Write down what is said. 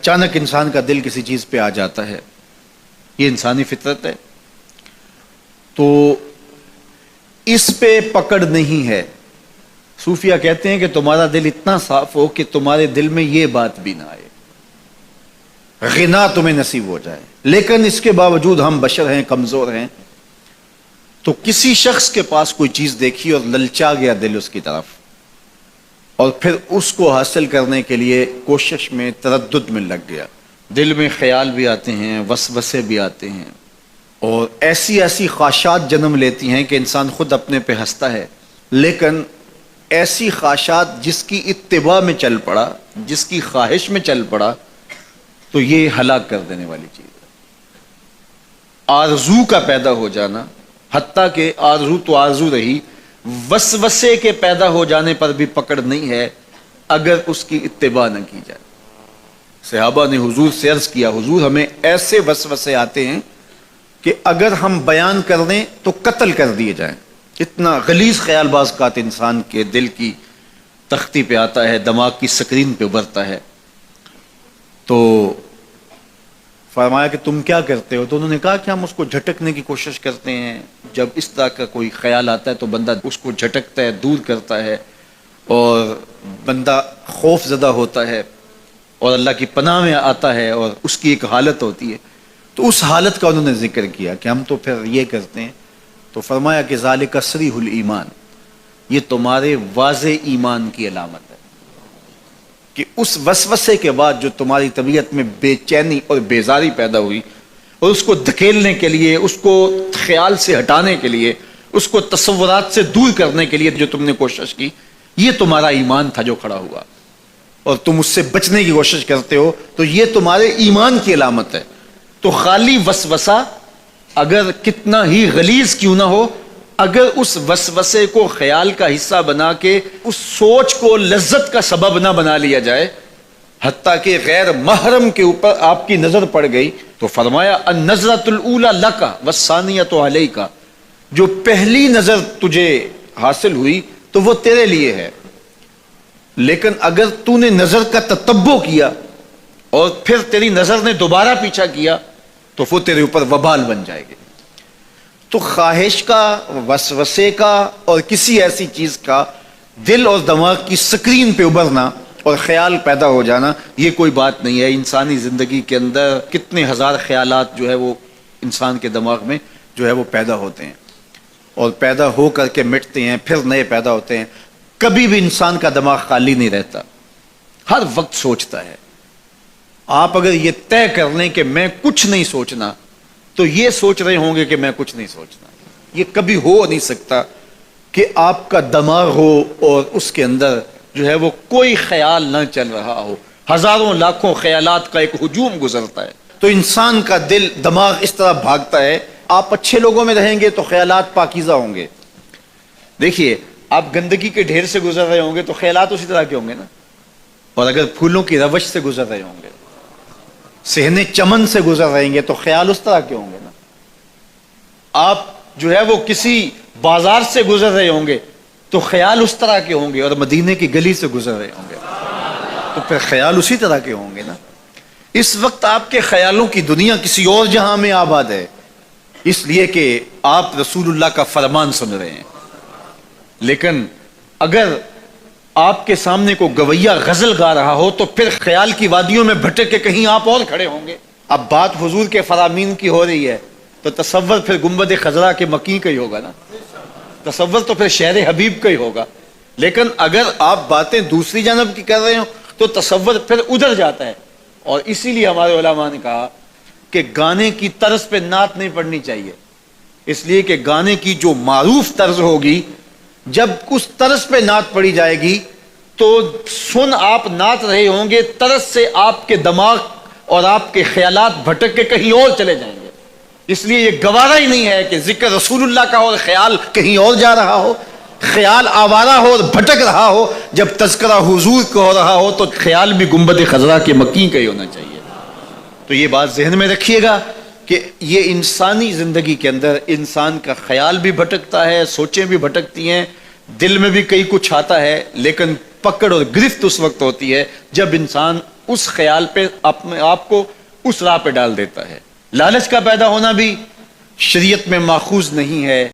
اچانک انسان کا دل کسی چیز پہ آ جاتا ہے، یہ انسانی فطرت ہے، تو اس پہ پکڑ نہیں ہے۔ صوفیہ کہتے ہیں کہ تمہارا دل اتنا صاف ہو کہ تمہارے دل میں یہ بات بھی نہ آئے، غنا تمہیں نصیب ہو جائے، لیکن اس کے باوجود ہم بشر ہیں، کمزور ہیں، تو کسی شخص کے پاس کوئی چیز دیکھی اور للچا گیا دل اس کی طرف، اور پھر اس کو حاصل کرنے کے لیے کوشش میں، تردد میں لگ گیا، دل میں خیال بھی آتے ہیں، وسوسے بھی آتے ہیں، اور ایسی ایسی خواہشات جنم لیتی ہیں کہ انسان خود اپنے پہ ہنستا ہے، لیکن ایسی خواہشات جس کی اتباع میں چل پڑا، جس کی خواہش میں چل پڑا، تو یہ ہلاک کر دینے والی چیز ہے۔ آرزو کا پیدا ہو جانا، حتیٰ کہ آرزو تو آرزو رہی، وسوسے کے پیدا ہو جانے پر بھی پکڑ نہیں ہے اگر اس کی اتباع نہ کی جائے۔ صحابہ نے حضور سے عرض کیا، حضور ہمیں ایسے وسوسے آتے ہیں کہ اگر ہم بیان کر دیں تو قتل کر دیے جائیں، اتنا غلیظ خیال بعض اوقات انسان کے دل کی تختی پہ آتا ہے، دماغ کی سکرین پہ ابھرتا ہے۔ تو فرمایا کہ تم کیا کرتے ہو؟ تو انہوں نے کہا کہ ہم اس کو جھٹکنے کی کوشش کرتے ہیں، جب اس طرح کا کوئی خیال آتا ہے تو بندہ اس کو جھٹکتا ہے، دور کرتا ہے، اور بندہ خوف زدہ ہوتا ہے اور اللہ کی پناہ میں آتا ہے، اور اس کی ایک حالت ہوتی ہے۔ تو اس حالت کا انہوں نے ذکر کیا کہ ہم تو پھر یہ کرتے ہیں، تو فرمایا کہ ذالک صریح الایمان، یہ تمہارے واضح ایمان کی علامت ہے کہ اس وسوسے کے بعد جو تمہاری طبیعت میں بے چینی اور بیزاری پیدا ہوئی، اور اس کو دھکیلنے کے لیے، اس کو خیال سے ہٹانے کے لیے، اس کو تصورات سے دور کرنے کے لیے جو تم نے کوشش کی، یہ تمہارا ایمان تھا جو کھڑا ہوا، اور تم اس سے بچنے کی کوشش کرتے ہو، تو یہ تمہارے ایمان کی علامت ہے۔ تو خالی وسوسہ اگر کتنا ہی غلیظ کیوں نہ ہو، اگر اس وسوسے کو خیال کا حصہ بنا کے اس سوچ کو لذت کا سبب نہ بنا لیا جائے، حتیٰ کہ غیر محرم کے اوپر آپ کی نظر پڑ گئی، تو فرمایا النظرۃ الاولی لک والثانیۃ علیک، جو پہلی نظر تجھے حاصل ہوئی تو وہ تیرے لیے ہے، لیکن اگر تو نے نظر کا تتبع کیا اور پھر تیری نظر نے دوبارہ پیچھا کیا تو وہ تیرے اوپر وبال بن جائے گی۔ تو خواہش کا، وسوسے کا، اور کسی ایسی چیز کا دل اور دماغ کی سکرین پہ ابھرنا اور خیال پیدا ہو جانا، یہ کوئی بات نہیں ہے۔ انسانی زندگی کے اندر کتنے ہزار خیالات جو ہے وہ انسان کے دماغ میں جو ہے وہ پیدا ہوتے ہیں، اور پیدا ہو کر کے مٹتے ہیں، پھر نئے پیدا ہوتے ہیں۔ کبھی بھی انسان کا دماغ خالی نہیں رہتا، ہر وقت سوچتا ہے۔ آپ اگر یہ طے کر لیں کہ میں کچھ نہیں سوچنا، تو یہ سوچ رہے ہوں گے کہ میں کچھ نہیں سوچنا۔ یہ کبھی ہو نہیں سکتا کہ آپ کا دماغ ہو اور اس کے اندر جو ہے وہ کوئی خیال نہ چل رہا ہو، ہزاروں لاکھوں خیالات کا ایک ہجوم گزرتا ہے۔ تو انسان کا دل، دماغ اس طرح بھاگتا ہے۔ آپ اچھے لوگوں میں رہیں گے تو خیالات پاکیزہ ہوں گے۔ دیکھیے، آپ گندگی کے ڈھیر سے گزر رہے ہوں گے تو خیالات اسی طرح کے ہوں گے نا، اور اگر پھولوں کی روش سے گزر رہے ہوں گے، صحن چمن سے گزر رہیں گے تو خیال اس طرح کے ہوں گے نا۔ آپ جو ہے وہ کسی بازار سے گزر رہے ہوں گے تو خیال اس طرح کے ہوں گے، اور مدینے کی گلی سے گزر رہے ہوں گے تو پھر خیال اسی طرح کے ہوں گے نا۔ اس وقت آپ کے خیالوں کی دنیا کسی اور جہاں میں آباد ہے، اس لیے کہ آپ رسول اللہ کا فرمان سن رہے ہیں۔ لیکن اگر آپ کے سامنے کو گویا غزل گا رہا ہو تو پھر خیال کی وادیوں میں بھٹک کے کہیں آپ اور کھڑے ہوں گے۔ اب بات حضور کے فرامین کی ہو رہی ہے تو تصور پھر گنبد خضرا کے مکی کا ہی ہوگا نا، تصور تو پھر شہر حبیب کا ہی ہوگا۔ لیکن اگر آپ باتیں دوسری جانب کی کر رہے ہو تو تصور پھر ادھر جاتا ہے، اور اسی لیے ہمارے علماء نے کہا کہ گانے کی طرز پہ نعت نہیں پڑھنی چاہیے، اس لیے کہ گانے کی جو معروف طرز ہوگی، جب اس طرز پہ نعت پڑھی جائے گی تو سن آپ نعت رہے ہوں گے، طرز سے آپ کے دماغ اور آپ کے خیالات بھٹک کے کہیں اور چلے جائیں گے۔ اس لیے یہ گوارا ہی نہیں ہے کہ ذکر رسول اللہ کا اور خیال کہیں اور جا رہا ہو، خیال آوارہ ہو اور بھٹک رہا ہو۔ جب تذکرہ حضور کا ہو رہا ہو تو خیال بھی گنبد خضرا کے مکی کا ہی ہونا چاہیے۔ تو یہ بات ذہن میں رکھیے گا کہ یہ انسانی زندگی کے اندر انسان کا خیال بھی بھٹکتا ہے، سوچیں بھی بھٹکتی ہیں، دل میں بھی کئی کچھ آتا ہے، لیکن پکڑ اور گرفت اس وقت ہوتی ہے جب انسان اس خیال پہ اپنے آپ کو اس راہ پہ ڈال دیتا ہے. لالچ کا پیدا ہونا بھی شریعت میں ماخوذ نہیں ہے.